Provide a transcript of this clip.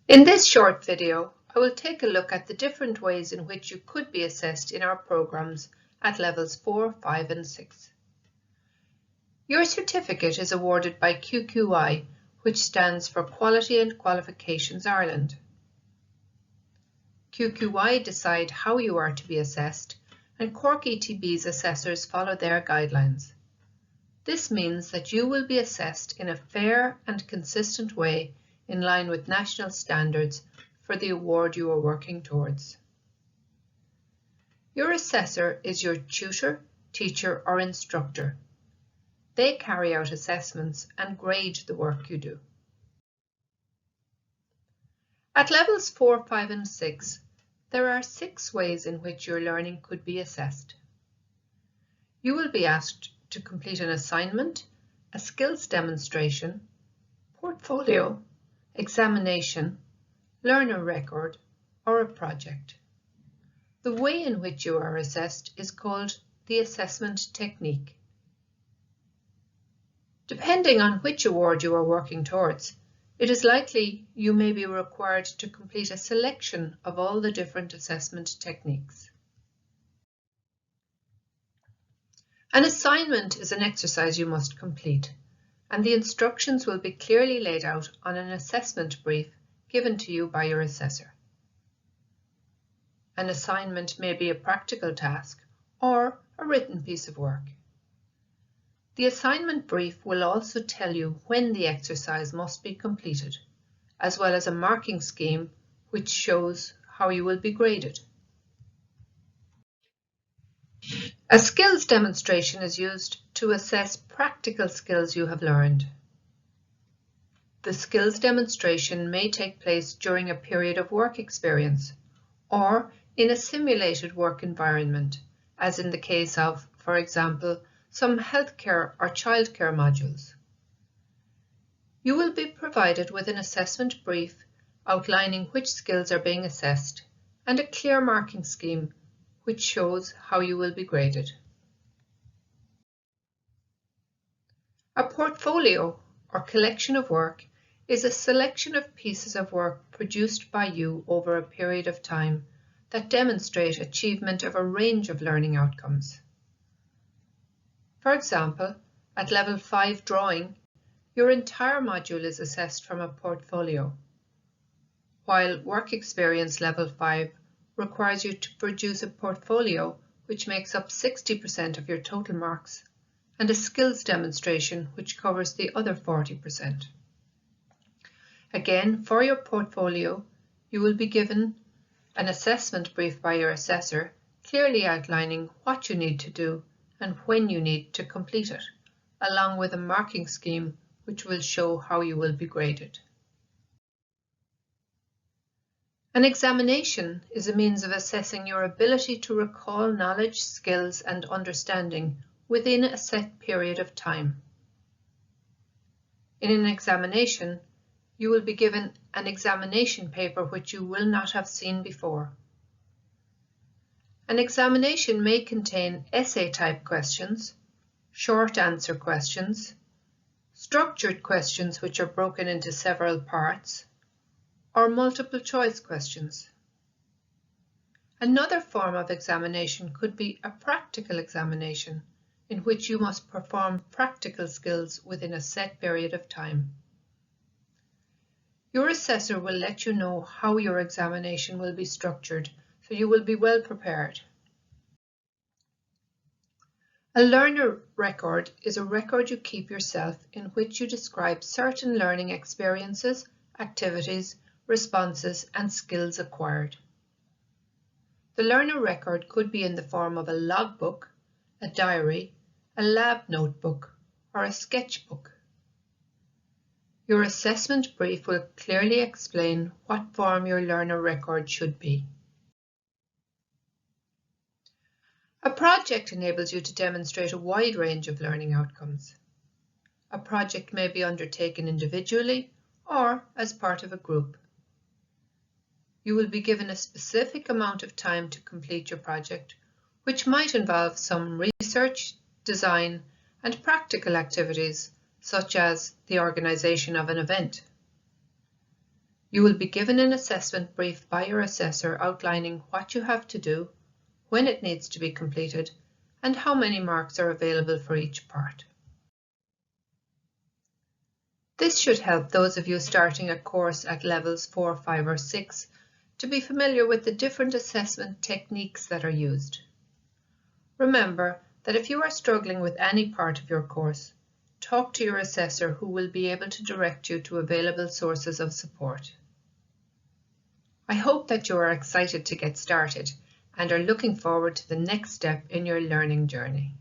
In this short video, I will take a look at the different ways in which you could be assessed in our programs at levels 4, 5 and 6. Your certificate is awarded by QQI, which stands for Quality and Qualifications Ireland. QQI decide how you are to be assessed, and Cork ETB's assessors follow their guidelines. This means that you will be assessed in a fair and consistent way in line with national standards for the award you are working towards. Your assessor is your tutor, teacher or instructor. They carry out assessments and grade the work you do. At levels 4, 5 and 6, there are 6 ways in which your learning could be assessed. You will be asked to complete an assignment, a skills demonstration, portfolio, examination, learner record, or a project. The way in which you are assessed is called the assessment technique. Depending on which award you are working towards, it is likely you may be required to complete a selection of all the different assessment techniques. An assignment is an exercise you must complete, and the instructions will be clearly laid out on an assessment brief given to you by your assessor. An assignment may be a practical task or a written piece of work. The assignment brief will also tell you when the exercise must be completed, as well as a marking scheme which shows how you will be graded. A skills demonstration is used to assess practical skills you have learned. The skills demonstration may take place during a period of work experience or in a simulated work environment, as in the case of, for example, some healthcare or childcare modules. You will be provided with an assessment brief outlining which skills are being assessed and a clear marking scheme which shows how you will be graded. A portfolio or collection of work is a selection of pieces of work produced by you over a period of time that demonstrate achievement of a range of learning outcomes. For example, at level 5 drawing, your entire module is assessed from a portfolio, while work experience level 5 requires you to produce a portfolio which makes up 60% of your total marks, and a skills demonstration which covers the other 40%. Again, for your portfolio, you will be given an assessment brief by your assessor, clearly outlining what you need to do and when you need to complete it, along with a marking scheme which will show how you will be graded. An examination is a means of assessing your ability to recall knowledge, skills and understanding within a set period of time. In an examination, you will be given an examination paper which you will not have seen before. An examination may contain essay-type questions, short answer questions, structured questions which are broken into several parts, or multiple choice questions. Another form of examination could be a practical examination, in which you must perform practical skills within a set period of time. Your assessor will let you know how your examination will be structured, so you will be well prepared. A learner record is a record you keep yourself in which you describe certain learning experiences, activities, responses and skills acquired. The learner record could be in the form of a logbook, a diary, a lab notebook, or a sketchbook. Your assessment brief will clearly explain what form your learner record should be. A project enables you to demonstrate a wide range of learning outcomes. A project may be undertaken individually or as part of a group. You will be given a specific amount of time to complete your project, which might involve some research, design, and practical activities, such as the organization of an event. You will be given an assessment brief by your assessor outlining what you have to do, when it needs to be completed, and how many marks are available for each part. This should help those of you starting a course at levels 4, 5 or 6 to be familiar with the different assessment techniques that are used. Remember that if you are struggling with any part of your course, talk to your assessor who will be able to direct you to available sources of support. I hope that you are excited to get started and are looking forward to the next step in your learning journey.